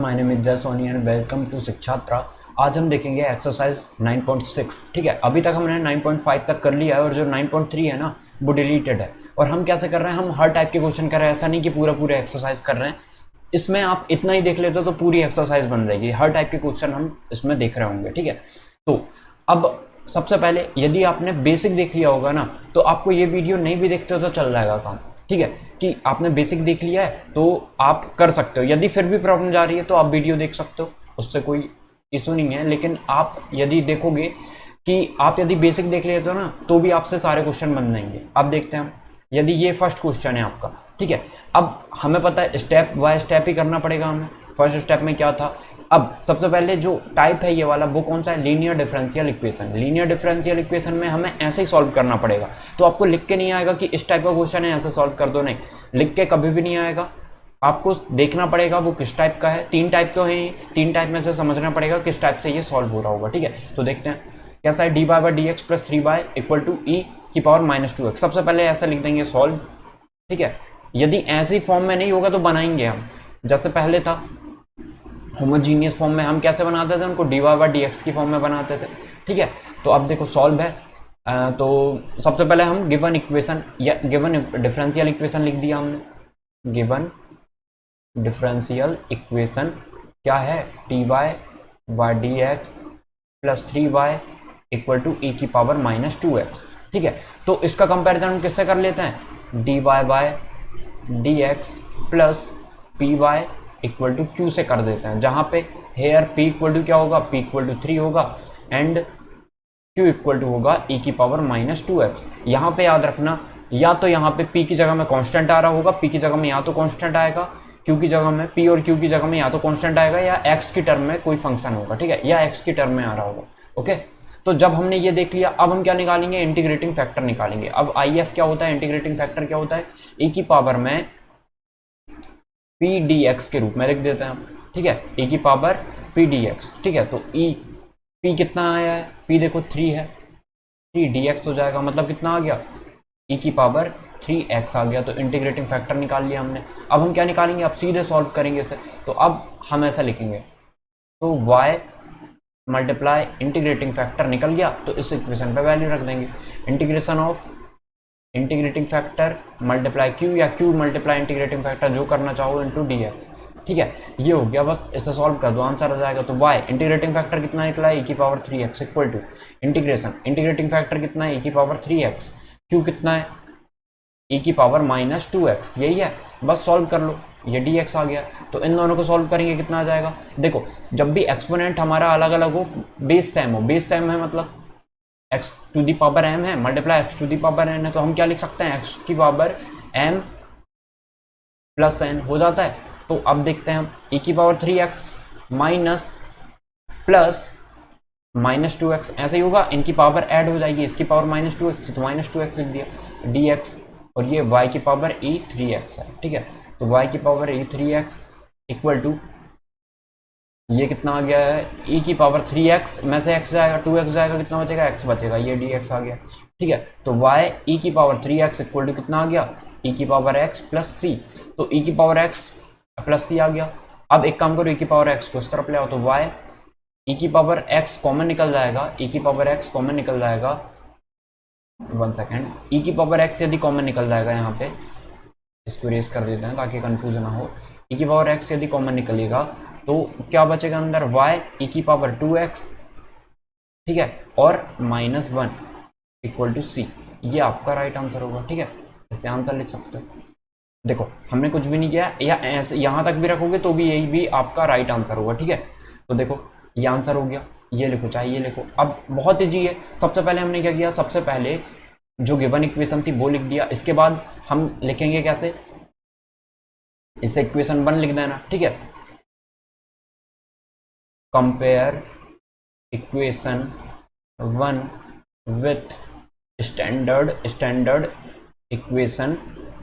My name is जय Soni and welcome to शिक्षात्रा। आज हम देखेंगे एक्सरसाइज 9.6। ठीक है, अभी तक हमने 9.5 तक कर लिया है और जो 9.3 है ना वो डिलीटेड है। और हम कैसे कर रहे हैं, हम हर टाइप के क्वेश्चन कर रहे हैं, ऐसा नहीं कि पूरा एक्सरसाइज कर रहे हैं। इसमें आप इतना ही देख लेते हो तो पूरी एक्सरसाइज बन जाएगी। हर टाइप के क्वेश्चन हम इसमें देख रहे होंगे। ठीक है, तो अब सबसे पहले यदि आपने बेसिक देख लिया होगा ना तो आपको ये वीडियो नहीं भी देखते हो तो चल जाएगा काम। ठीक है, कि आपने बेसिक देख लिया है तो आप कर सकते हो। यदि फिर भी प्रॉब्लम जा रही है तो आप वीडियो देख सकते हो, उससे कोई इशू नहीं है। लेकिन आप यदि देखोगे कि आप यदि बेसिक देख लेते हो ना तो भी आपसे सारे क्वेश्चन बन जाएंगे। अब देखते हैं हम, यदि ये फर्स्ट क्वेश्चन है आपका। ठीक है, अब हमें पता है स्टेप बाय स्टेप ही करना पड़ेगा हमें। फर्स्ट स्टेप में क्या था, अब सबसे पहले जो टाइप है ये वाला वो कौन सा है, linear differential equation. Linear differential equation में हमें ऐसे ही सॉल्व करना पड़ेगा। तो आपको लिख के नहीं आएगा कि इस टाइप का क्वेश्चन है ऐसे सॉल्व कर दो, नहीं, लिख के कभी भी नहीं आएगा। आपको देखना पड़ेगा वो किस टाइप का है। तीन टाइप तो है, तीन टाइप में से समझना पड़ेगा किस टाइप से ये सॉल्व हो रहा होगा। ठीक है, तो देखते हैं कैसा है। D by by D x plus 3y equal to E की पावर -2x। सबसे पहले ऐसा लिख देंगे सॉल्व। ठीक है, यदि ऐसी फॉर्म में नहीं होगा तो बनाएंगे हम, जैसे पहले था होमोजीनियस फॉर्म में हम कैसे बनाते थे उनको, D Y by D X की फॉर्म में बनाते थे। ठीक है, तो अब देखो सॉल्व है। तो सबसे पहले हम गिवन इक्वेशन या गिवन डिफरेंशियल इक्वेशन लिख दिया हमने। गिवन डिफरेंशियल इक्वेशन क्या है, T Y by D x plus 3y equal to E की पावर -2x। ठीक है, तो इसका कंपैरिजन हम किससे कर लेते हैं, D Y by D x plus P Y equal to Q से कर देते हैं, जहां पे हेयर p इक्वल टू क्या होगा, p इक्वल टू 3 होगा एंड q इक्वल टू होगा e की पावर -2x। यहाँ पे याद रखना, या तो यहाँ पे p की जगह में कांस्टेंट आ रहा होगा, p की जगह में या तो कांस्टेंट आएगा, q की जगह में, p और q की जगह में या तो कांस्टेंट आएगा या x की टर्म में कोई फंक्शन होगा। ठीक है, या x की टर्म में आ रहा होगा। ओके, तो जब हमने ये देख लिया अब हम क्या निकालेंगे, इंटीग्रेटिंग फैक्टर निकालेंगे। अब IF क्या होता है, इंटीग्रेटिंग फैक्टर क्या होता है, e की पावर में पी डी एक्स के रूप में लिख देते हैं हम। ठीक है, e की पावर पी डी एक्स। ठीक है, तो p कितना आया है, p देखो 3 है, 3 dx हो जाएगा, मतलब कितना आ गया, e की पावर 3x आ गया। तो इंटीग्रेटिंग फैक्टर निकाल लिया हमने। अब हम क्या निकालेंगे, अब सीधे सॉल्व करेंगे इसे। तो अब हम ऐसा लिखेंगे, तो y मल्टीप्लाई इंटीग्रेटिंग फैक्टर निकल गया तो इस इक्वेशन पे वैल्यू रख देंगे। Integration of integrating factor multiply q या q मल्टीप्लाई इंटीग्रेटिंग फैक्टर, जो करना चाहो, इनटू dx। ठीक है, ये हो गया, बस इसे सॉल्व कर दो, आंसर आ जाएगा। तो y इंटीग्रेटिंग फैक्टर कितना निकला है, e की power 3x equal to integration integrating factor कितना है, e की पावर 3x, q कितना है, e की पावर -2x, यही है, बस सॉल्व कर लो, ये dx आ गया। तो इन दोनों को सॉल्व करेंगे कितना आ जाएगा, देखो जब भी एक्सपोनेंट हमारा अलग अलग हो, बेस सेम हो, बेस सेम है मतलब x to the power m है multiply x to the power n है, तो हम क्या लिख सकते हैं, x की पावर m प्लस n हो जाता है। तो अब देखते हैं हम, e की power 3x minus plus -2x, ऐसे ही होगा, इनकी पावर ऐड हो जाएगी, इसकी पावर -2x तो -2x लिख दिया dx, और ये y की पावर e3x है। ठीक है, तो y की पावर e3x इक्वल टू ये कितना आ गया है, e की पावर 3x में से x जाएगा, 2x जाएगा, कितना बचेगा, x बचेगा, ये dx आ गया। ठीक है, तो y e की पावर 3x इक्वल टू कितना आ गया, e की पावर x प्लस c। तो e की पावर x प्लस c आ गया। अब एक काम करो, e की पावर x को इस तरफ ले आओ, तो y e की पावर x कॉमन निकल जाएगा, e की पावर x कॉमन निकल जाएगा, 1 सेकेंड, e की पावर x यदि कॉमन निकल जाएगा, यहाँ पे इसको रेस कर देते हैं ताकि कंफ्यूज ना हो। e की पावर x यदि कॉमन निकलेगा तो क्या बचेगा अंदर, y e की पावर 2x, ठीक है, और -1 इक्वल टू c। ये आपका राइट आंसर होगा। ठीक है, ऐसे आंसर लिख सकते हो। देखो हमने कुछ भी नहीं किया, या ऐसे यहाँ तक भी रखोगे तो भी यही भी आपका राइट आंसर होगा। ठीक है, तो देखो ये आंसर हो गया, ये लिखो चाहे ये लिखो। अब बहुत ईजी है, सबसे पहले हमने क्या किया, सबसे पहले जो गिवन इक्वेशन थी वो लिख दिया। इसके बाद हम लिखेंगे कैसे, इसे इक्वेशन 1 लिख देना। ठीक है, compare equation 1 with standard equation,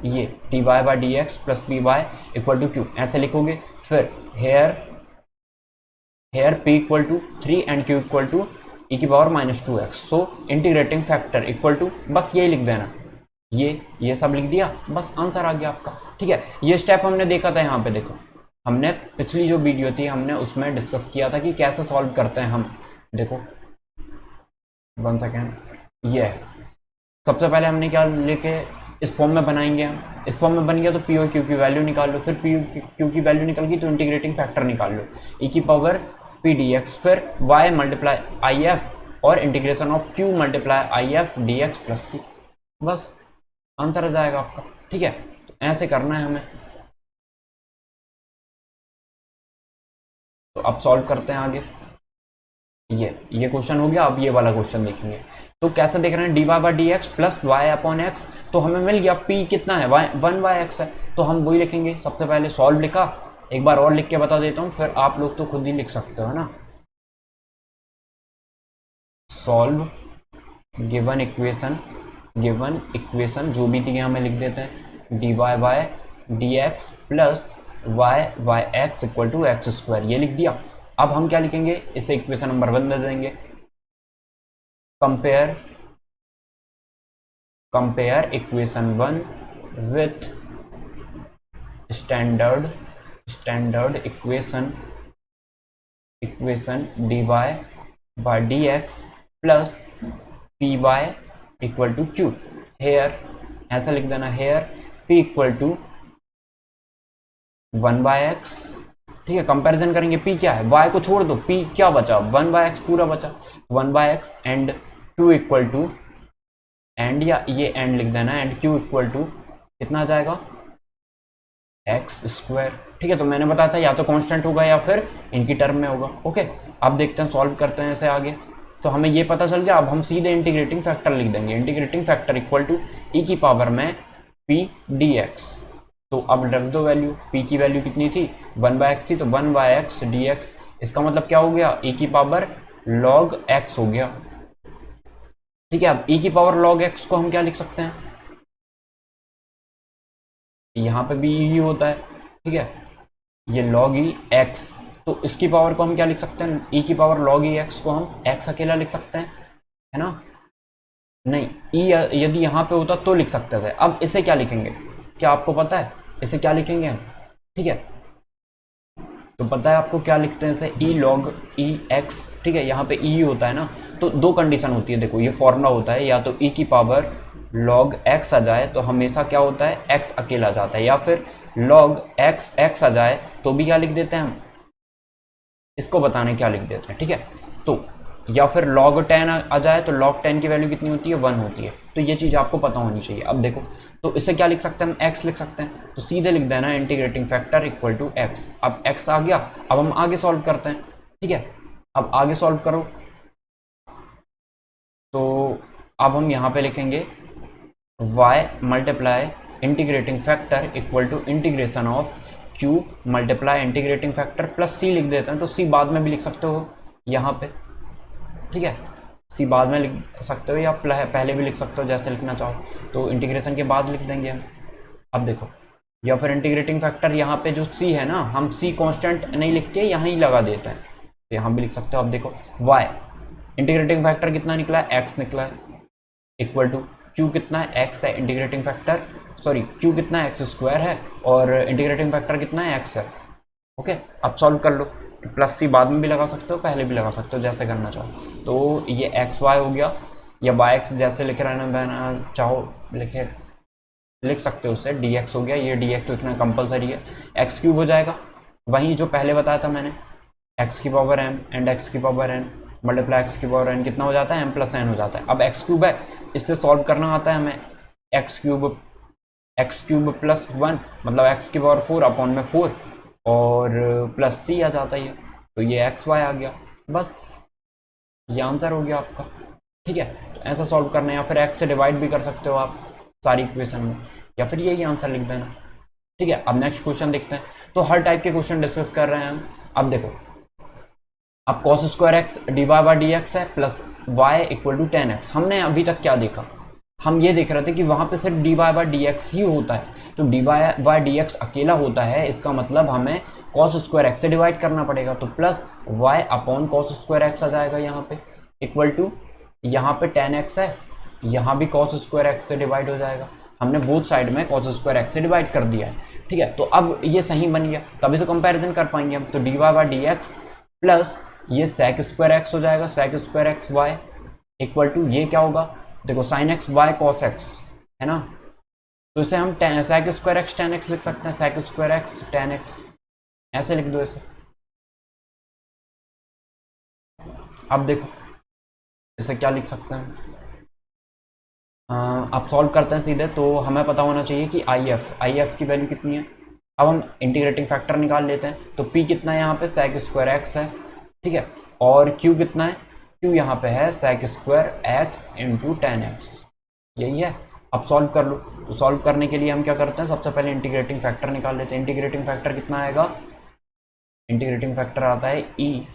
ये D Y by D x plus P Y equal to Q, ऐसे लिखोगे। फिर here p equal to 3 and q equal to e की power -2x। So integrating factor equal to, बस यही लिख देना, ये सब लिख दिया, बस आंसर आ गया आपका। ठीक है, ये स्टेप हमने देखा था यहाँ पे, देखो हमने पिछली जो वीडियो थी हमने उसमें डिस्कस किया था कि कैसे सॉल्व करते हैं हम। देखो 1 सेकेंड, ये है। सबसे पहले हमने क्या लेके इस फॉर्म में बनाएंगे हम। इस फॉर्म में बन गया तो पी और क्यू की वैल्यू निकाल लो, फिर पी क्यू की वैल्यू निकल गई तो इंटीग्रेटिंग फैक्टर निकाल लो, ई की पावर पी डी एक्स, फिर वाई मल्टीप्लाई आई एफ और integration of Q multiply I F D x plus C. बस आंसर आ जाएगा आपका। ठीक है, तो ऐसे करना है हमें। तो अब सॉल्व करते हैं आगे। ये क्वेश्चन हो गया। अब ये वाला क्वेश्चन देखेंगे। तो कैसे देख रहे हैं, D Y by D x plus Y upon X. तो हमें मिल गया पी कितना है, वाई 1 बाई एक्स है, तो हम वही लिखेंगे। सबसे पहले सॉल्व लिखा, एक बार और लिख के बता देता हूँ, फिर आप लोग तो खुद ही लिख सकते हो ना। सॉल्व गिवन इक्वेशन जो भी दिया हमें लिख देते हैं, D Y by D x plus Y by X equal to X square, ये लिख दिया। अब हम क्या लिखेंगे, इसे इक्वेशन नंबर 1 दे देंगे। Compare equation 1 with standard equation D Y by D x plus P Y equal to Q. Here ऐसा लिख देना, here P equal to 1 by X. ठीक है, कंपैरिजन करेंगे, पी क्या है, y को छोड़ दो, p क्या बचा, 1 बाय एक्स पूरा बचा, 1 by X and q equal to, and या ये एंड लिख देना, एंड q इक्वल टू कितना आ जाएगा, एक्स स्क्वायर। ठीक है, तो मैंने बताया था या तो कांस्टेंट होगा या फिर इनकी टर्म में होगा। ओके, अब देखते हैं, सॉल्व करते हैं इसे आगे। तो हमें ये पता चल गया। अब हम सीधे इंटीग्रेटिंग फैक्टर लिख देंगे। Integrating factor equal to E की पावर में p dx। तो अब रख दो वैल्यू, p की वैल्यू कितनी थी, 1 बाय एक्स थी, तो 1 बाय एक्स dx। इसका मतलब क्या हो गया, e की पावर log x हो गया। ठीक है, अब e की पावर log x को हम क्या लिख सकते हैं, यहाँ पे भी e होता है। ठीक है, ये log e x, तो इसकी पावर को हम क्या लिख सकते हैं, e की पावर log e x को हम x अकेला लिख सकते हैं, है ना। नहीं, e यदि यहाँ पे होता तो लिख सकते थे। अब इसे क्या लिखेंगे, क्या आपको पता है इसे क्या लिखेंगे हम। ठीक है, तो पता है आपको क्या लिखते हैं इसे, e log e x। ठीक है, यहाँ पे e होता है ना, तो दो कंडीशन होती है। देखो ये फॉर्मूला होता है, या तो e की पावर log x आ जाए तो हमेशा क्या होता है, x अकेला जाता है, या फिर log x आ जाए तो भी क्या लिख देते हैं हम, इसको बताने क्या लिख देते हैं। ठीक है, तो या फिर log 10 आ जाए तो log 10 की वैल्यू कितनी होती है, 1 होती है। तो ये चीज़ आपको पता होनी चाहिए। अब देखो, तो इसे क्या लिख सकते हैं हम, x लिख सकते हैं, तो सीधे लिख देना integrating factor equal to x। अब x आ गया, अब हम आगे सॉल्व करते हैं। ठीक है, अब आगे सॉल्व करो, तो अब हम यहाँ पे लिखेंगे y multiply integrating factor equal to integration of q multiply integrating factor plus c लिख देते हैं। तो c बाद में भी लिख सकते हो यहाँ पे। ठीक है, c बाद में लिख सकते हो या पहले भी लिख सकते हो, जैसे लिखना चाहो। तो इंटीग्रेशन के बाद लिख देंगे हम। अब देखो, या फिर इंटीग्रेटिंग फैक्टर यहाँ पे जो c है ना, हम c कांस्टेंट नहीं लिख के यहाँ ही लगा देते हैं, तो यहाँ भी लिख सकते हो। अब देखो y इंटीग्रेटिंग फैक्टर कितना निकला है, x निकला है, इक्वल टू q कितना है, x है, इंटीग्रेटिंग फैक्टर सॉरी q कितना है, x स्क्वायर है, और इंटीग्रेटिंग फैक्टर कितना है, x है। ओके, अब सॉल्व कर लो। प्लस c बाद में भी लगा सकते हो, पहले भी लगा सकते हो, जैसे करना चाहो। तो ये एक्स वाई हो गया, या बाय एक्स जैसे लिख रहना चाहो लिख सकते हो उसे, डी एक्स हो गया। ये डी एक्स लिखना कंपलसरी है। एक्स क्यूब हो जाएगा, वहीं जो पहले बताया था मैंने, एक्स की पावर एम एंड एक्स की पावर एन मल्टीप्लाई एक्स की पावर एन कितना हो जाता है, एम प्लस एन हो जाता है। अब एक्स क्यूब है, इससे सॉल्व करना आता है हमें। एक्स क्यूब प्लस 1 मतलब एक्स की पावर 4 अपॉन में 4 और प्लस सी आ जाता है, तो ये एक्स वाई आ गया। बस ये आंसर हो गया आपका। ठीक है, तो ऐसा सॉल्व करना है, या फिर एक्स से डिवाइड भी कर सकते हो आप सारी इक्वेशन में, या फिर यही आंसर लिख देना। ठीक है, अब नेक्स्ट क्वेश्चन देखते हैं। तो हर टाइप के क्वेश्चन डिस्कस कर रहे हैं हम। अब देखो, अब cos square X D Y by D X है plus Y equal to 10x। हमने अभी तक क्या देखा, हम ये देख रहे थे कि वहां पे सिर्फ D Y by D X ही होता है, तो D Y by D X अकेला होता है, इसका मतलब हमें कॉस स्क्वायर एक्स से डिवाइड करना पड़ेगा। तो plus Y upon cos square X आ जाएगा यहाँ पे, इक्वल टू यहाँ पे 10x है, यहाँ भी कॉस स्क्वायर एक्स से डिवाइड हो जाएगा। हमने बोथ साइड में कॉस स्क्वायर एक्स से डिवाइड कर दिया है, ठीक है। तो अब ये सही बन गया, तभी तो कंपैरिजन कर पाएंगे हम। तो D Y by D x plus ये सेक स्क्वायर एक्स हो जाएगा, sec square X Y equal to ये क्या होगा, देखो sine x Y cos X है ना। तो इसे हम sec square X ten X लिख सकते हैं, sec square X ten X ऐसे लिख दो इसे। अब देखो इसे क्या लिख सकते हैं, अब सॉल्व करते हैं सीधे। तो हमें पता होना चाहिए कि आई एफ की वैल्यू कितनी है। अब हम इंटीग्रेटिंग फैक्टर निकाल लेते हैं। तो p कितना है यहाँ पे, सेक स्क्वायर एक्स है, ठीक है। और q कितना है, q यहाँ पे है sec square X into tan X, यही है। अब सॉल्व कर लो। तो सॉल्व करने के लिए हम क्या करते हैं, सबसे पहले इंटीग्रेटिंग फैक्टर निकाल लेते हैं। इंटीग्रेटिंग फैक्टर कितना आएगा, इंटीग्रेटिंग फैक्टर आता है ई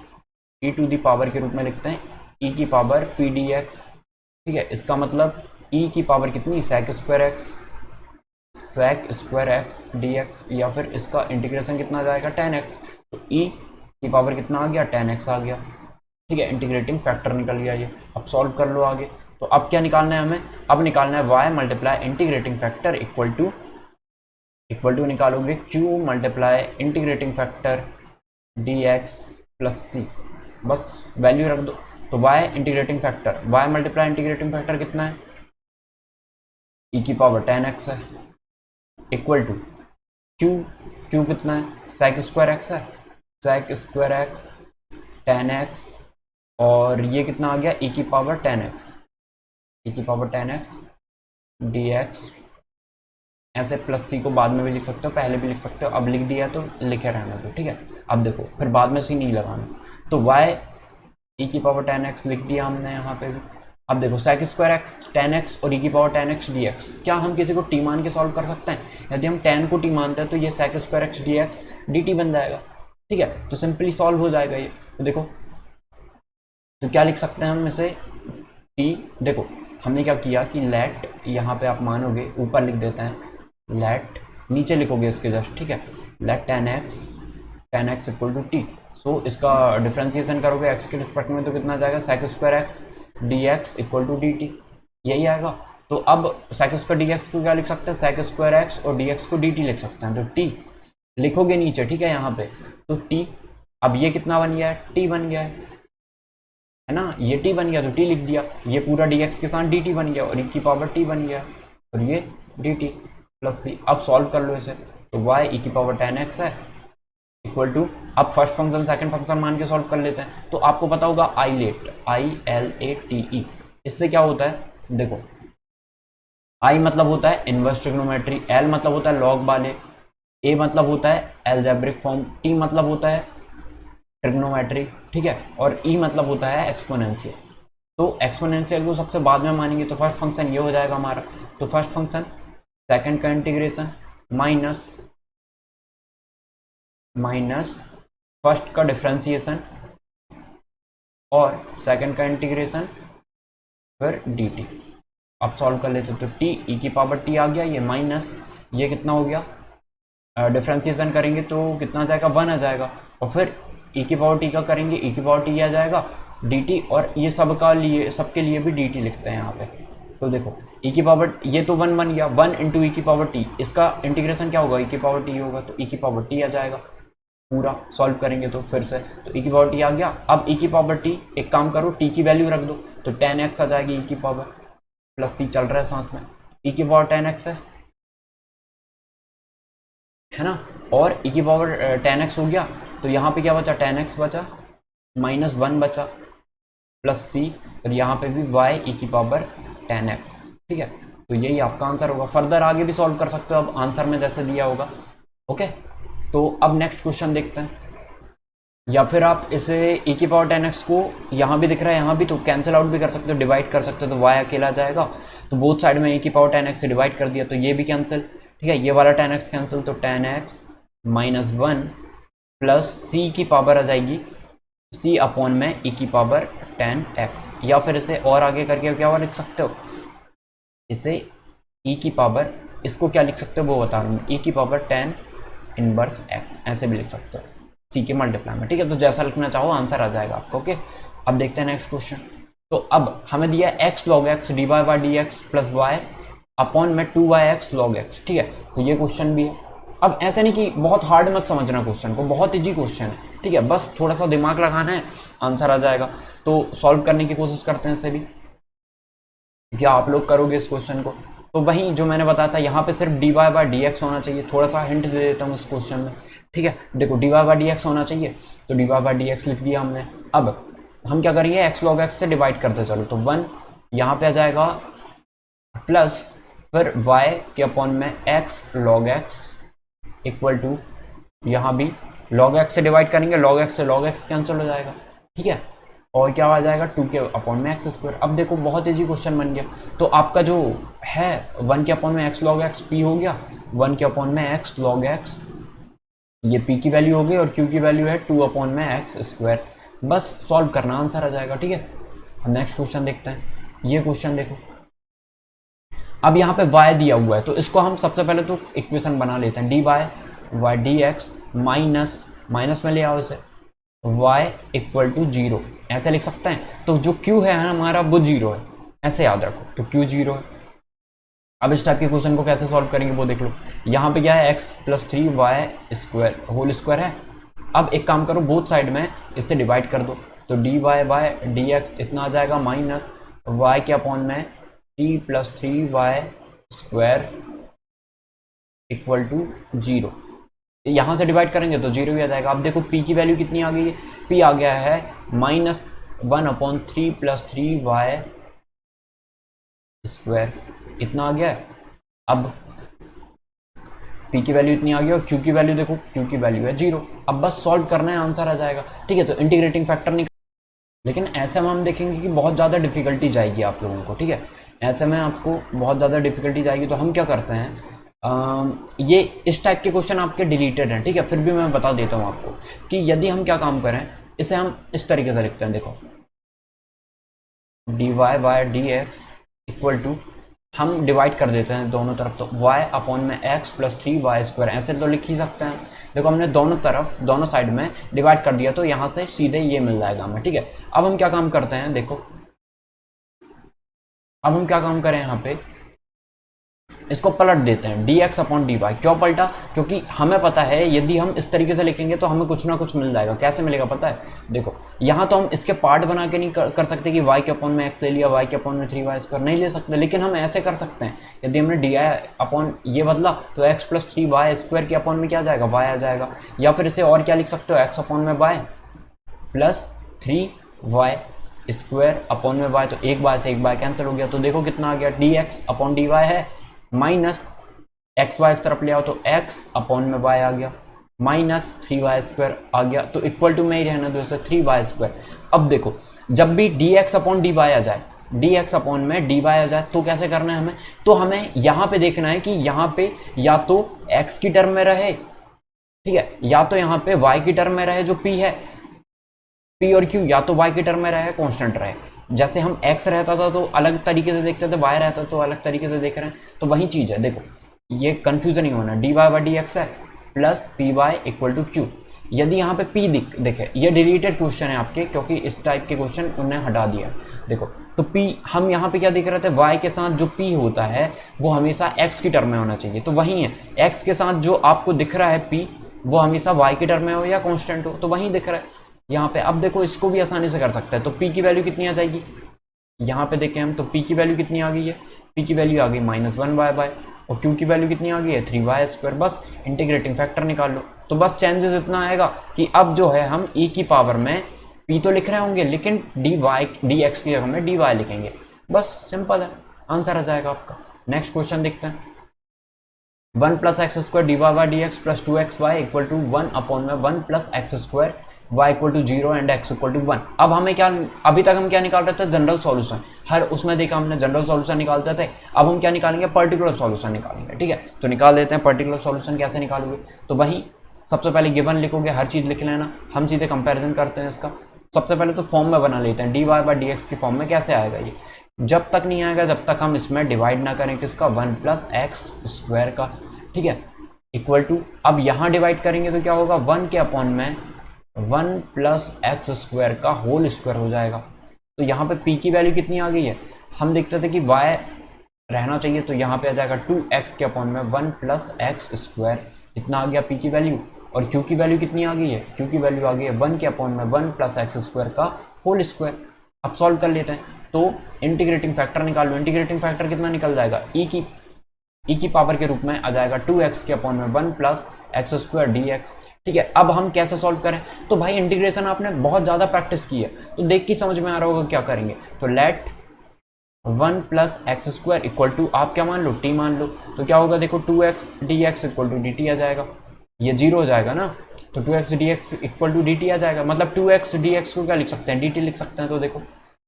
टू दी पावर के रूप में लिखते हैं, ई की पावर पी डी एक्स, ठीक है। इसका मतलब ई की पावर कितनी, sec square X D X, या फिर इसका इंटीग्रेशन कितना आ जाएगा, टेन एक्स। तो ई की पावर कितना आ गया, टेन एक्स आ गया, ठीक है। इंटीग्रेटिंग फैक्टर निकल गया ये। अब सॉल्व कर लो आगे। तो अब क्या निकालना है हमें, अब निकालना है y multiply integrating factor equal to निकालोगे q multiply integrating factor D x plus C, बस वैल्यू रख दो। तो y integrating factor, y multiply integrating factor कितना है, e की पावर टेन एक्स है, इक्वल टू q कितना है, सेक स्क्वायर एक्स है, sec square X ten X, और ये कितना आ गया, e की पावर टेन एक्स, e की power ten X D X, ऐसे प्लस सी को बाद में भी लिख सकते हो, पहले भी लिख सकते हो, अब लिख दिया तो लिखे रहना दो, ठीक है। अब देखो फिर बाद में सी नहीं लगाना। तो y e की पावर टेन एक्स लिख दिया हमने यहाँ पे भी। अब देखो sec square X ten X और e की power ten X D X, क्या हम किसी को टी मान के सॉल्व कर सकते हैं? यदि हम टेन को टी मानते हैं तो ये sec square X D X D T बन जाएगा, ठीक है। तो सिंपली सॉल्व हो जाएगा ये। तो देखो तो क्या लिख सकते हैं हम इसे, टी, देखो हमने क्या किया कि लेट, यहाँ पे आप मानोगे ऊपर लिख देते हैं लेट, नीचे लिखोगे इसके जस्ट, ठीक है। Let ten X equal to T. So इसका डिफ्रेंसिएशन करोगे एक्स के रिस्पेक्ट में तो कितना जाएगा, sec square X D X equal to D T, यही आएगा। तो अब सेक स्क्वायर डी एक्स को क्या लिख सकते हैं, सेक स्क्वायर एक्स और डी एक्स को डी टी लिख सकते हैं। तो टी लिखोगे नीचे, ठीक है, यहाँ पे। तो टी, अब ये कितना बन गया है, टी बन गया है ना, ये टी बन गया तो टी लिख दिया, ये पूरा डी एक्स के साथ डी टी बन गया और e की पावर टी बन गया और ये डी टी प्लस सी। अब सॉल्व कर लो इसे। तो y e की पावर टेन एक्स है इक्वल टू, अब फर्स्ट फंक्शन सेकंड फंक्शन मान के सॉल्व कर लेते हैं। तो आपको पता होगा ILATE, इससे क्या होता है, देखो I मतलब होता है इनवर्स ट्रिग्नोमेट्री, L मतलब होता है लॉग वाले, A मतलब होता है एल्जेब्रिक फॉर्म, T मतलब होता है ट्रिग्नोमेट्री, ठीक है, और E मतलब होता है एक्सपोनेंशियल। तो एक्सपोनेंशियल को सबसे बाद में मानेंगे। तो फर्स्ट फंक्शन ये हो जाएगा हमारा। तो फर्स्ट फंक्शन सेकंड का इंटीग्रेशन माइनस फर्स्ट का डिफरेंशिएशन और सेकंड का इंटीग्रेशन फिर डी टी। अब सॉल्व कर लेते तो टी, ई की पावर टी आ गया, ये माइनस ये कितना हो गया, डिफरेंशिएशन करेंगे तो कितना आ जाएगा, वन आ जाएगा, और फिर ई की पावर टी का करेंगे, ई की पावर टी आ जाएगा डी टी, और ये सबके लिए भी डी टी लिखते हैं यहाँ पे। तो देखो ई की पावर, ये तो वन बन गया, वन इंटू ई की पावर टी, इसका इंटीग्रेशन क्या होगा, ई की पावर टी होगा, तो ई की पावर टी आ जाएगा पूरा। सॉल्व करेंगे तो फिर से, तो ई की पावर टी आ गया। अब ई की पावर टी, एक काम करो टी की वैल्यू रख दो, तो टेन एक्स आ जाएगी, ई की पावर प्लस सी चल रहा है साथ में, ई की पावर टेन एक्स है ना, और ई की पावर टेन एक्स हो गया। तो यहाँ पे क्या बचा, टेन एक्स बचा, माइनस वन बचा, प्लस सी, और यहाँ पे भी y ई की पावर टेन एक्स, ठीक है। तो यही आपका आंसर होगा। फर्दर आगे भी सॉल्व कर सकते हो अब आंसर में जैसे दिया होगा, ओके। तो अब नेक्स्ट क्वेश्चन देखते हैं। या फिर आप इसे ई की पावर टेन एक्स को, यहाँ भी दिख रहा है यहाँ भी, तो कैंसिल आउट भी कर सकते हो, डिवाइड कर सकते हो, तो y अकेला जाएगा। तो बोथ साइड में ई की पावर टेन एक्स से डिवाइड कर दिया, तो ये भी कैंसिल, ठीक है। ये वाला टेन एक्स कैंसिल, तो ten X minus one plus C की पावर आ जाएगी c अपॉन में ई की पावर टेन एक्स। या फिर इसे और आगे करके क्या लिख सकते हो, इसे ई की पावर, इसको क्या लिख सकते हो वो बता रहा हूँ, ई की पावर टेन इनवर्स एक्स, ऐसे भी लिख सकते हो सी के मल्टीप्लाई में, ठीक है। तो जैसा लिखना चाहो आंसर आ जाएगा आपको, ओके। अब देखते हैं नेक्स्ट क्वेश्चन। तो अब हमें दिया X log X D Y by D x plus Y upon में two Y X log X, ठीक है। तो ये क्वेश्चन भी है। अब ऐसा नहीं कि बहुत हार्ड मत समझना क्वेश्चन को, बहुत इजी क्वेश्चन है, ठीक है, बस थोड़ा सा दिमाग लगाना है, आंसर आ जाएगा। तो सॉल्व करने की कोशिश करते हैं इसे भी, क्या आप लोग करोगे इस क्वेश्चन को। तो वही जो मैंने बताया था, यहाँ पे सिर्फ dy बाई डी एक्स होना चाहिए। थोड़ा सा हिंट दे देता हूँ इस क्वेश्चन में, ठीक है। देखो dy बाई डी एक्स होना चाहिए, तो dy बाई डी एक्स लिख दिया हमने। अब हम क्या करेंगे, x log x से डिवाइड करते चलो, तो 1 यहाँ पे आ जाएगा, प्लस फिर y के अपॉन में x log x equal to, यहाँ भी log x से डिवाइड करेंगे, log x से log x कैंसिल हो जाएगा, ठीक है। और क्या आ जाएगा, 2 के अपॉन में एक्स स्क्वायर। अब देखो बहुत इजी क्वेश्चन बन गया। तो आपका जो है 1 के अपॉन में एक्स लॉग एक्स पी हो गया, 1 के अपॉन में एक्स लॉग एक्स, ये पी की वैल्यू हो गई, और क्यू की वैल्यू है 2 अपॉन में एक्स स्क्वायर। बस सॉल्व करना, आंसर आ जाएगा, ठीक है। अब नेक्स्ट क्वेश्चन देखते हैं। ये क्वेश्चन देखो, अब यहाँ पे y दिया हुआ है, तो इसको हम सबसे पहले तो इक्वेशन बना लेते हैं, D Y D X minus, minus में ले आओ इसे, y इक्वल टू 0 ऐसे लिख सकते हैं। तो जो q है हमारा वो 0 है, ऐसे याद रखो, तो q 0 है। अब इस टाइप के क्वेश्चन को कैसे सॉल्व करेंगे वो देख लो। यहाँ पे क्या है, x plus 3y square whole square है। अब एक काम करो, बोथ साइड में इससे डिवाइड कर दो, तो dy बाय डी एक्स इतना आ जाएगा, माइनस y के अपॉन में 3 plus 3y square equal to 0। यहाँ से डिवाइड करेंगे तो 0 ही आ जाएगा। अब देखो p की वैल्यू कितनी आ गई है, p आ गया है -1 अपॉन 3 प्लस 3y स्क्वायर, इतना आ गया है। अब p की वैल्यू इतनी आ गई, और q की वैल्यू देखो, q की वैल्यू है 0। अब बस सॉल्व करना है, आंसर आ जाएगा, ठीक है। तो इंटीग्रेटिंग फैक्टर निकाल, लेकिन ऐसे में हम देखेंगे कि बहुत ज़्यादा डिफिकल्टी जाएगी आप लोगों को, ठीक है। ऐसे में आपको बहुत ज़्यादा डिफिकल्टी जाएगी, तो हम क्या करते हैं, ये इस टाइप के क्वेश्चन आपके डिलीटेड हैं, ठीक है। फिर भी मैं बता देता हूँ आपको कि यदि हम क्या काम करें, इसे हम इस तरीके से लिखते हैं, देखो dy by D X equal to, हम डिवाइड कर देते हैं दोनों तरफ, तो y अपॉन में x प्लस 3y स्क्वायर, ऐसे तो लिख ही सकते हैं। देखो हमने दोनों तरफ, दोनों साइड में डिवाइड कर दिया, तो यहाँ से सीधे ये मिल जाएगा हमें, ठीक है। अब हम क्या काम करते हैं, देखो अब हम क्या काम करें, यहाँ पे इसको पलट देते हैं, dx अपॉन dy। क्यों पलटा, क्योंकि हमें पता है यदि हम इस तरीके से लिखेंगे तो हमें कुछ ना कुछ मिल जाएगा। कैसे मिलेगा पता है, देखो यहाँ तो हम इसके पार्ट बना के नहीं कर सकते कि y के अपॉन में x ले लिया, y के अपॉन में 3y स्क्वायर नहीं ले सकते, लेकिन हम ऐसे कर सकते हैं, यदि हमने डी अपॉन ये बदला तो x प्लस 3y स्क्वायर के अपॉन में क्या आ जाएगा, y आ जाएगा। या फिर इसे और क्या लिख सकते हो, x अपॉन में y plus 3y square upon में y, तो एक बार से एक बार कैंसिल हो गया, तो देखो कितना आ गया, dx अपॉन dy है, माइनस एक्स वाई इस तरफ ले आओ, तो x अपॉन में y आ गया, माइनस 3y स्क्वायर आ गया, तो इक्वल टू में ही रहना दो, 3y स्क्वायर। अब देखो जब भी dx अपॉन dy आ जाए, dx अपॉन में dy आ जाए, तो कैसे करना है हमें, तो हमें यहाँ पे देखना है कि यहाँ पे या तो x की टर्म में रहे, ठीक है, या तो यहाँ पे y की टर्म में रहे जो p है, p और q, या तो y की टर्म में रहे, कांस्टेंट रहे। जैसे हम x रहता था तो अलग तरीके से देखते थे, y रहता तो अलग तरीके से देख रहे हैं, तो वही चीज है। देखो ये कंफ्यूजन नहीं होना, dy बाई डी एक्स है plus P Y equal to Q. यदि यहाँ पे p देखे, ये डिलीटेड क्वेश्चन है आपके, क्योंकि इस टाइप के क्वेश्चन उन्हें हटा दिया। देखो तो p हम यहाँ पे क्या देख रहे थे, y के साथ जो p होता है वो हमेशा x की टर्म में होना चाहिए, तो वही है, x के साथ जो आपको दिख रहा है p वो हमेशा y की टर्म में हो या कॉन्स्टेंट हो, तो वही दिख रहा है यहाँ पे। अब देखो इसको भी आसानी से कर सकते हैं, तो p की वैल्यू कितनी आ जाएगी, यहाँ पे देखें हम, तो p की वैल्यू कितनी आ गई है, p की वैल्यू आ गई -1y बाय, और q की वैल्यू कितनी आ गई है, 3y स्क्वायर। बस इंटीग्रेटिंग फैक्टर निकाल लो, तो बस चेंजेस इतना आएगा कि अब जो है हम e की पावर में p तो लिख रहे होंगे, लेकिन dx की जगह में dy लिखेंगे। बस सिंपल है, आंसर आ जाएगा आपका। नेक्स्ट क्वेश्चन देखते हैं, 1 plus X square D Y by D x plus 2xy equal to 1 upon में 1 plus X square y equal to 0 and x equal to 1। अब हमें क्या, अभी तक हम क्या निकाल रहे थे, जनरल सॉल्यूशन, हर उसमें देखा हमने जनरल सॉल्यूशन निकालते थे। अब हम क्या निकालेंगे, पर्टिकुलर सॉल्यूशन निकालेंगे, ठीक है। तो निकाल देते हैं पर्टिकुलर सॉल्यूशन। कैसे निकालोगे, तो वही सबसे पहले गिवन लिखोगे, हर चीज़ लिख लेना, हम सीधे कंपेरिजन करते हैं इसका। सबसे पहले तो फॉर्म में बना लेते हैं, D Y by D X की फॉर्म में कैसे आएगा ये, जब तक नहीं आएगा जब तक हम इसमें डिवाइड ना करें किसका, 1 प्लस एक्स स्क्वायर का, ठीक है, इक्वल टू, अब यहाँ डिवाइड करेंगे तो क्या होगा, 1 के अपॉन में 1 प्लस एक्स स्क्वायर का होल स्क्वायर हो जाएगा। तो यहाँ पे p की वैल्यू कितनी आ गई है, हम देखते थे कि y रहना चाहिए, तो यहाँ पे आ जाएगा 2x के अपॉन में 1 प्लस एक्स स्क्वायर इतना आ गया पी की वैल्यू, और क्यू की वैल्यू कितनी आ गई है, क्यू की वैल्यू आ गई है 1 के अपॉन में 1 प्लस एक्स स्क्वायर का होल स्क्वायर। अब सॉल्व कर लेते हैं, तो इंटीग्रेटिंग फैक्टर निकाल लो। इंटीग्रेटिंग फैक्टर कितना निकल जाएगा, ई की पावर के रूप में आ जाएगा 2x के अपॉन में 1 plus X square D x. ठीक है, अब हम कैसे सॉल्व करें, तो भाई इंटीग्रेशन आपने बहुत ज़्यादा प्रैक्टिस की है, तो देख के समझ में आ रहा होगा क्या करेंगे। तो let 1 plus X square equal to, आप क्या मान लो, टी मान लो, तो क्या होगा देखो 2x dx equal to D T आ जाएगा, ये जीरो हो जाएगा ना, तो 2x dx equal to D T आ जाएगा, मतलब 2x dx को क्या लिख सकते हैं, डी टी लिख सकते हैं। तो देखो,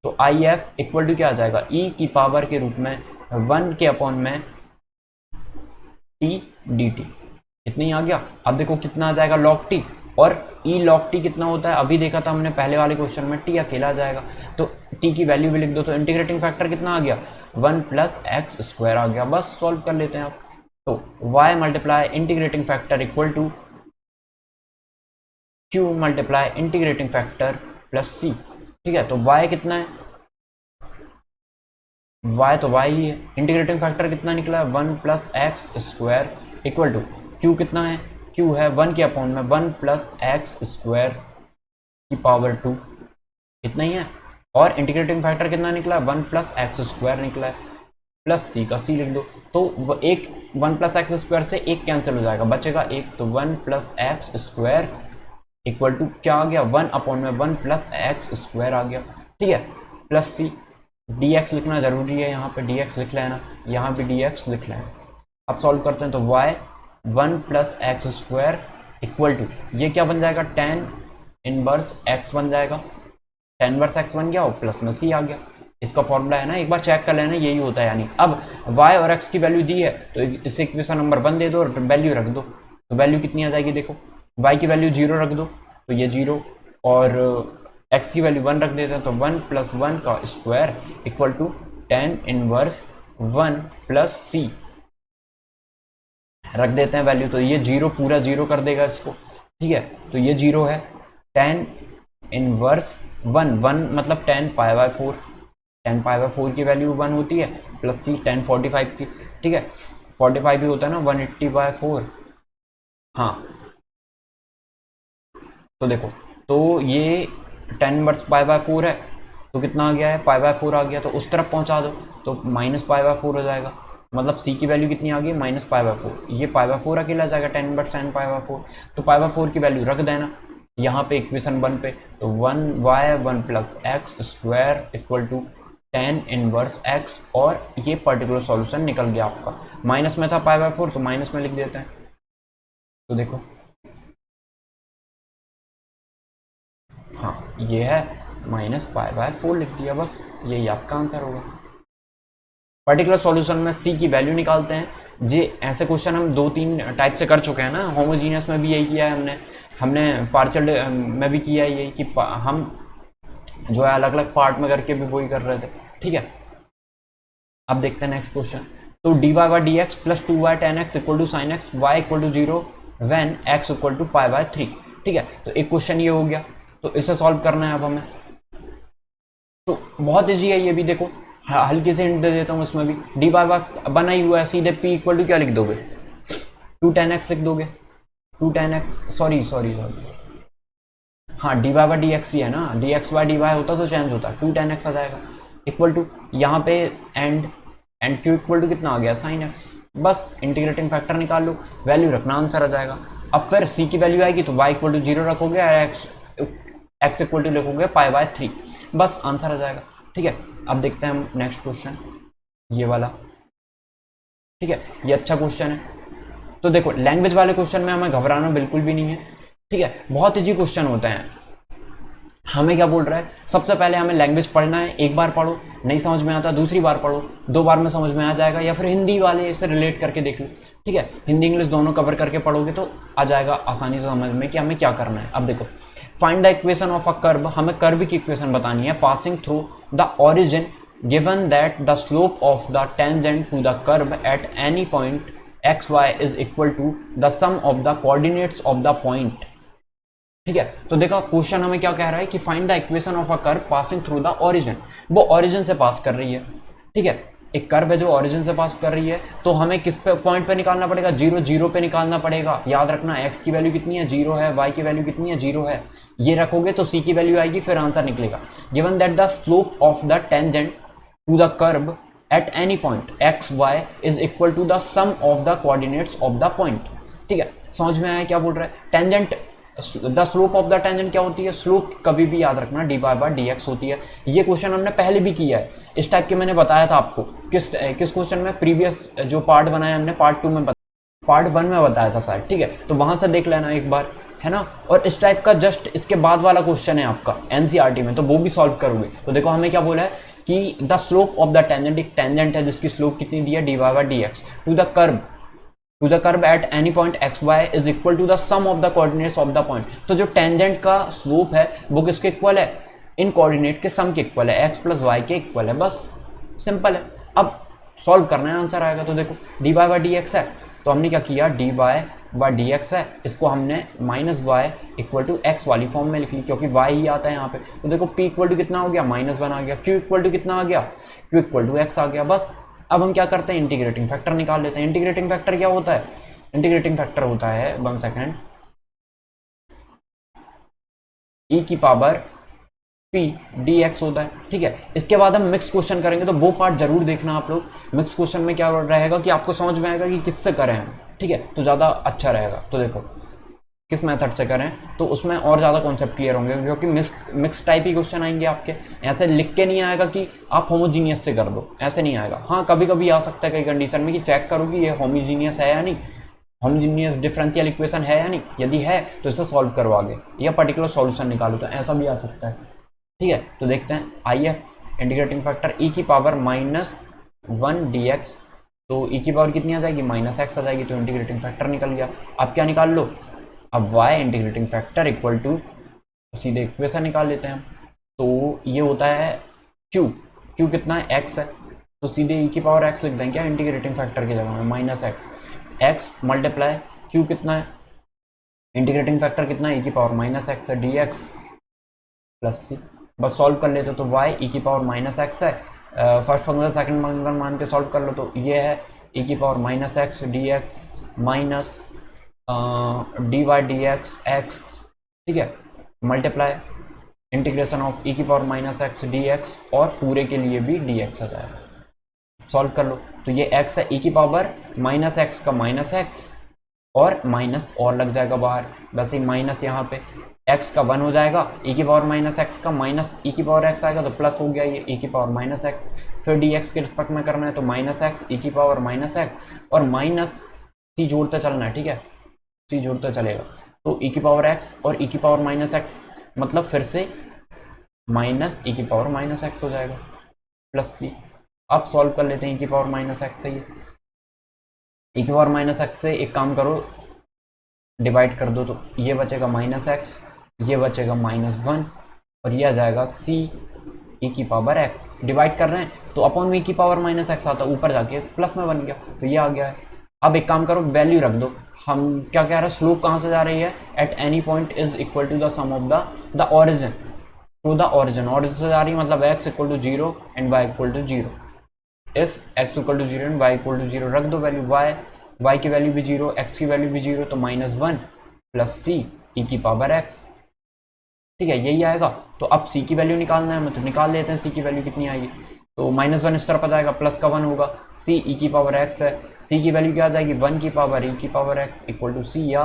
तो आई एफ इक्वल टू क्या आ जाएगा, ई की पावर के रूप में 1 के अपॉन में टी डी टी, इतना ही आ गया। अब देखो कितना आ जाएगा लॉग टी, और ई लॉग टी कितना होता है, अभी देखा था हमने पहले वाले क्वेश्चन में, टी अकेला आ जाएगा, तो टी की वैल्यू भी लिख दो। तो इंटीग्रेटिंग फैक्टर कितना आ गया, 1 प्लस एक्स स्क्वायर आ गया। बस सॉल्व कर लेते हैं आप। तो y multiply integrating factor equal to q multiply integrating factor plus c। ठीक है, तो y कितना है, y तो y ही है, इंटीग्रेटिंग फैक्टर कितना निकला है 1 plus X square equal to q कितना है, q है 1 के अपॉन में 1 प्लस एक्स स्क्वायर की पावर 2, इतना ही है। और इंटीग्रेटिंग फैक्टर कितना निकला है 1 प्लस एक्स स्क्वायर निकला है, प्लस c का c लिख दो। तो एक 1 प्लस एक्स स्क्वायर से एक कैंसिल हो जाएगा, बचेगा एक, तो 1 plus X square equal to क्या आ गया, 1 अपॉन में 1 प्लस एक्स स्क्वायर आ गया। ठीक है, प्लस c, dx लिखना जरूरी है, यहाँ पे dx लिख लेना, यहाँ भी dx लिख लेना। अब सॉल्व करते हैं, तो y 1 plus X square equal to, ये क्या बन जाएगा, tan इनवर्स x बन जाएगा, tan इनवर्स x बन गया और प्लस में c आ गया। इसका फॉर्मूला है ना, एक बार चेक कर लेना, यही होता है। यानी अब y और x की वैल्यू दी है, तो इसे इक्वेशन नंबर 1 दे दो और वैल्यू रख दो, तो वैल्यू कितनी आ जाएगी, देखो y की वैल्यू 0 रख दो, तो ये 0, और x की वैल्यू 1 रख देते हैं, तो 1 प्लस 1 का square equal to tan inverse 1 plus c रख देते हैं वैल्यू, तो ये 0 पूरा 0 कर देगा इसको। ठीक है, तो ये 0 है, tan इनवर्स 1 मतलब tan pi by 4, tan pi by 4 की वैल्यू 1 होती है, प्लस c tan 45 की। ठीक है, 45 भी होता है ना 180 बाय 4, हाँ, तो देखो, तो ये tan इनवर्स पाई बाय 4 है, तो कितना आ गया है, पाई बाय 4 आ गया, तो उस तरफ पहुंचा दो, तो माइनस पाई बाय 4 हो जाएगा, मतलब c की वैल्यू कितनी आ गई, माइनस पाई बाय 4, ये पाई बाय 4 अकेला जाएगा, tan inverse tan pi by 4, तो पाई बाय 4 की वैल्यू रख देना यहाँ पे इक्वेशन 1 पे, तो 1 plus X square equal to tan inverse x, और ये पर्टिकुलर सॉल्यूशन निकल गया आपका। माइनस में था पाई बाय 4, तो माइनस में लिख देते हैं, तो देखो, हाँ ये है माइनस पाई बाय 4 लिख दिया, बस यही आपका आंसर होगा। पर्टिकुलर सॉल्यूशन में c की वैल्यू निकालते हैं। जे ऐसे क्वेश्चन हम 2-3 टाइप से कर चुके हैं ना, होमोजीनियस में भी यही किया है हमने पार्शियल में भी किया है यही, कि हम जो है अलग अलग पार्ट में करके भी वही कर रहे थे। ठीक है, अब देखते हैं नेक्स्ट क्वेश्चन। तो D Y by D x plus 2y tan x equal to sine x Y equal to 0 when x equal to pi by 3। ठीक है, तो एक क्वेश्चन ये हो गया, तो इसे सॉल्व करना है अब हमें। तो बहुत ईजी है ये भी, देखो हल्की से हिंट दे देता हूँ इसमें भी। डी वाई बाई बना ही हुआ है, सीधे p इक्वल टू क्या लिख दोगे, 2 tan x लिख दोगे, 2 tan x, सॉरी हाँ, D Y by D X ही है ना, D X by D Y होता तो चेंज होता, 2 tan x आ जाएगा इक्वल टू, यहाँ पे एंड क्यू इक्वल टू कितना आ गया, साइन एक्स। बस इंटीग्रेटिंग फैक्टर निकाल लो, वैल्यू रखना, आंसर आ जाएगा। अब फिर c की वैल्यू आएगी तो y इक्वल टू 0 रखोगे और x इक्वल टू लिखोगे पाई बाय 3, बस आंसर आ जाएगा। ठीक है, अब देखते हैं हम नेक्स्ट क्वेश्चन, ये वाला। ठीक है, ये अच्छा क्वेश्चन है। तो देखो लैंग्वेज वाले क्वेश्चन में हमें घबराना बिल्कुल भी नहीं है। ठीक है, बहुत ईजी क्वेश्चन होते हैं। हमें क्या बोल रहा है, सबसे पहले हमें लैंग्वेज पढ़ना है, एक बार पढ़ो, नहीं समझ में आता दूसरी बार पढ़ो, 2 बार में समझ में आ जाएगा, या फिर हिंदी वाले से रिलेट करके देख लो। ठीक है, हिंदी इंग्लिश दोनों कवर करके पढ़ोगे तो आ जाएगा आसानी से समझ में कि हमें क्या करना है। अब देखो, find the equation of a curve, हमें कर्व की इक्वेशन बतानी है, passing through the origin given that the slope of the tangent to the curve at any point x y is equal to the sum of the coordinates of the point. ठीक है, तो देखो question हमें क्या कह रहा है कि find the equation of a curve passing through the origin, वो ओरिजिन से पास कर रही है। ठीक है, एक कर्व है जो ओरिजिन से पास कर रही है, तो हमें किस पे पॉइंट पे निकालना पड़ेगा, 0 0 पे निकालना पड़ेगा। याद रखना x की वैल्यू कितनी है, 0 है, y की वैल्यू कितनी है, 0 है। ये रखोगे तो c की वैल्यू आएगी, फिर आंसर निकलेगा। Given that the slope of the tangent to the curve at any point x y is equal to the sum of the coordinates of the point. ठीक है, समझ में आया क्या बोल रहा है। Tangent, the slope of the tangent क्या होती है, स्लोप कभी भी याद रखना dy बाय dx होती है। ये क्वेश्चन हमने पहले भी किया है, इस टाइप के मैंने बताया था आपको। किस क्वेश्चन में, प्रीवियस जो पार्ट बनाया हमने पार्ट 2 में, पार्ट 1 में बताया था शायद। ठीक है, तो वहां से देख लेना एक बार, है ना। और इस टाइप का जस्ट इसके बाद वाला क्वेश्चन है आपका एनसीईआरटी में, तो वो भी सॉल्व करोगे। तो देखो हमें क्या बोला है कि the slope of the tangent, एक टेंजेंट है जिसकी स्लोप कितनी दी है, dy by dx to the curve at any point x y is equal to the sum of the coordinates of the point. तो जो टेंजेंट का स्लोप है वो किसके इक्वल है, इन कोऑर्डिनेट के सम के इक्वल है, x प्लस वाई के इक्वल है। बस सिंपल है। अब सॉल्व करना है, आंसर आएगा। तो देखो dy बाय dx है, तो हमने क्या किया, dy बाय dx है, इसको हमने minus y equal to x वाली फॉर्म में लिख ली, क्योंकि y ही आता है यहाँ पे। तो देखो p इक्वल टू कितना हो गया, -1 आ गया, q इक्वल टू कितना आ गया, q इक्वल टू x आ गया। बस अब हम क्या करते हैं, इंटीग्रेटिंग फैक्टर निकाल लेते हैं। इंटीग्रेटिंग फैक्टर क्या होता है, इंटीग्रेटिंग फैक्टर होता है 1 सेकेंड, e की पावर p dx होता है। ठीक है, इसके बाद हम मिक्स क्वेश्चन करेंगे, तो वो पार्ट जरूर देखना आप लोग। मिक्स क्वेश्चन में क्या रहेगा कि आपको समझ में आएगा कि किससे करें हम। ठीक है, तो ज़्यादा अच्छा रहेगा। तो देखो किस मेथड से करें, तो उसमें और ज़्यादा कॉन्सेप्ट क्लियर होंगे, क्योंकि मिक्स टाइप ही क्वेश्चन आएंगे आपके। ऐसे लिख के नहीं आएगा कि आप होमोजीनियस से कर दो, ऐसे नहीं आएगा। हाँ, कभी कभी आ सकता है कई कंडीशन में कि चेक करो कि ये होमोजीनियस है या नहीं, होमोजीनियस डिफरेंशियल इक्वेशन है या नहीं, यदि है तो इसे सॉल्व करो आगे, या पर्टिकुलर सॉल्यूशन निकालो, तो ऐसा भी आ सकता है। ठीक है, तो देखते हैं IF इंटीग्रेटिंग फैक्टर e की पावर -1 dx, तो e की पावर कितनी आ जाएगी, -x आ जाएगी, तो इंटीग्रेटिंग फैक्टर निकल गया। अब क्या निकाल लो, अब y integrating factor equal to, सीधे इक्वेशन निकाल लेते हैं। तो ये होता है q कितना है, x है, तो सीधे e की पावर x लिख दें क्या इंटीग्रेटिंग फैक्टर की जगह में, -x मल्टीप्लाई q कितना है, इंटीग्रेटिंग फैक्टर कितना है, e की पावर -x है, dx प्लस c। बस सॉल्व कर लेते तो y e की पावर -x है, फर्स्ट फंक्शन सेकंड फंक्शन मान के सॉल्व कर लो, तो ये है e की power -x dx minus dy dx x। ठीक है, मल्टीप्लाई इंटीग्रेशन ऑफ e की पावर -x dx, और पूरे के लिए भी dx आ जाएगा। सॉल्व कर लो, तो ये x है, e की पावर -x का -x, और माइनस और लग जाएगा बाहर, वैसे ही माइनस यहाँ पे x का 1 हो जाएगा, e की पावर -x का माइनस e की पावर x आएगा, तो प्लस हो गया ये e की पावर -x। फिर dx के रिस्पेक्ट में करना है, तो -x e की पावर -x, और माइनस c जोड़ते चलना है। ठीक है, c जोड़ते चलेगा, तो e की पावर x और e की पावर -x, मतलब फिर से माइनस e की पावर -x हो जाएगा, प्लस c। अब सॉल्व कर लेते हैं e की पावर -x से, ये e की पावर -x से एक काम करो, डिवाइड कर दो, तो ये बचेगा -x, ये बचेगा -1, और ये आ जाएगा c e की पावर x। डिवाइड कर रहे हैं तो अपॉन में e की पावर -x आता है, ऊपर जाके प्लस में बन गया, तो ये आ गया है। अब एक काम करो, वैल्यू रख दो। हम क्या कह रहे हैं, स्लोप कहाँ से जा रही है, at any point is equal to the sum of the origin to the origin. Origin से जा रही है, मतलब x equal to 0 and y equal to 0। If x equal to 0 and y equal to 0, रख दो वैल्यू, y की value भी 0, x की वैल्यू भी 0, तो -1 प्लस c e की पावर x। ठीक है, यही आएगा। तो अब c की वैल्यू निकालना है हमें, तो निकाल लेते हैं c की वैल्यू कितनी आएगी। तो -1 इस तरफ आ जाएगा, प्लस का 1 होगा, c e की पावर x है, c की वैल्यू क्या आ जाएगी, 1 की पावर e की power x equal to c, या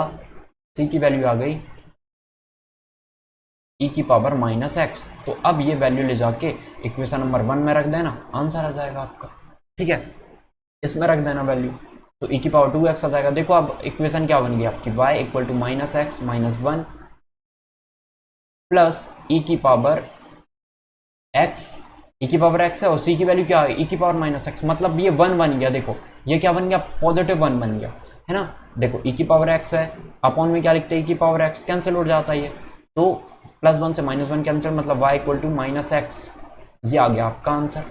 c की वैल्यू आ गई e की पावर -x। तो अब ये वैल्यू ले जाके इक्वेशन नंबर 1 में रख देना, आंसर आ जाएगा आपका। ठीक है, इसमें रख देना वैल्यू, तो e की पावर 2x आ जाएगा। देखो अब इक्वेशन क्या बन गई आपकी, y equal to -x -1 plus e की पावर x, e की पावर x है, और c की वैल्यू क्या है, e की पावर -x, मतलब ये 1 बन गया। देखो ये क्या बन गया, पॉजिटिव 1 बन गया, है ना। देखो e की पावर x है, अपॉन में क्या लिखते हैं, e की पावर x कैंसिल हो जाता है ये, तो +1 से -1 कैंसिल, मतलब y इक्वल टू -x। ये आ गया आपका आंसर।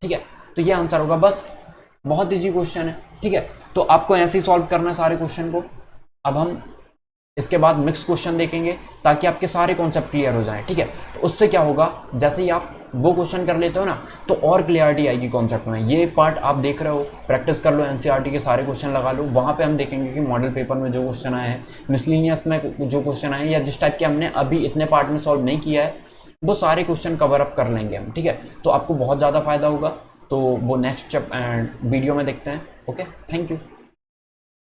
ठीक है, तो ये आंसर होगा। बस बहुत ईजी क्वेश्चन है। ठीक है, तो आपको ऐसे ही सॉल्व करना है सारे क्वेश्चन को। अब हम इसके बाद मिक्स क्वेश्चन देखेंगे ताकि आपके सारे कॉन्सेप्ट क्लियर हो जाएं, ठीक है। तो उससे क्या होगा, जैसे ही आप वो क्वेश्चन कर लेते हो ना तो और क्लियरिटी आएगी कॉन्सेप्ट में। ये पार्ट आप देख रहे हो, प्रैक्टिस कर लो, एनसीईआरटी के सारे क्वेश्चन लगा लो, वहाँ पे हम देखेंगे कि मॉडल पेपर में जो क्वेश्चन आए हैं, मिसलिनियस में जो क्वेश्चन आए हैं, या जिस टाइप के हमने अभी इतने पार्ट में सॉल्व नहीं किया है वो सारे क्वेश्चन कवर अप कर लेंगे हम, ठीक है। तो आपको बहुत ज़्यादा फायदा होगा। तो वो नेक्स्ट वीडियो में देखते हैं। Okay, thank you.